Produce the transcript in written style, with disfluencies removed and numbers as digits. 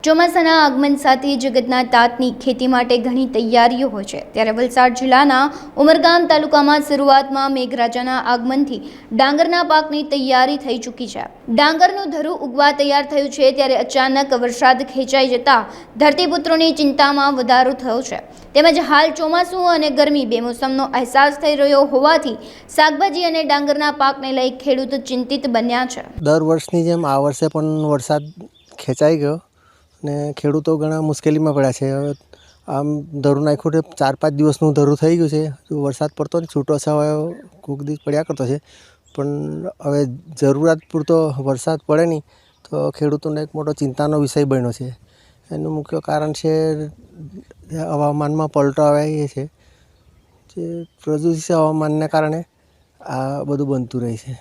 ચોમાસાના આગમન સાથે જગતના તાતની ખેતી માટે ઘણી તૈયારીઓ હોય છે, ત્યારે વલસાડ જિલ્લાના ઉમરગામ તાલુકામાં શરૂઆતમાં મેઘરાજાના આગમનથી ડાંગરના પાકની તૈયારી થઈ ચૂકી છે। ડાંગરનું ધરું ઉગવા તૈયાર થયું છે, ત્યારે અચાનક વરસાદ ખેંચાઈ જતા ધરતીપુત્રોની ચિંતામાં વધારો થયો છે। તેમજ હાલ ચોમાસું અને ગરમી બેમોસમનો અહેસાસ થઈ રહ્યો હોવાથી શાકભાજી અને ડાંગરના પાકને લઈ ખેડૂત ચિંતિત બન્યા છે। દર વર્ષની જેમ આ વર્ષે પણ વરસાદ ખેંચાઈ ગયો ને ખેડૂતો ઘણા મુશ્કેલીમાં પડ્યા છે। હવે આમ ધરું નાખ્યું છે, 4-5 દિવસનું ધરું થઈ ગયું છે। વરસાદ પડતો ને છૂટો છવાયો કોઈક દિવસ પડ્યા કરતો છે, પણ હવે જરૂરિયાત પૂરતો વરસાદ પડે નહીં તો ખેડૂતોને એક મોટો ચિંતાનો વિષય બન્યો છે। એનું મુખ્ય કારણ છે હવામાનમાં પલટો આવે એ છે, જે પ્રદૂષિત હવામાનને કારણે આ બધું બનતું રહે છે।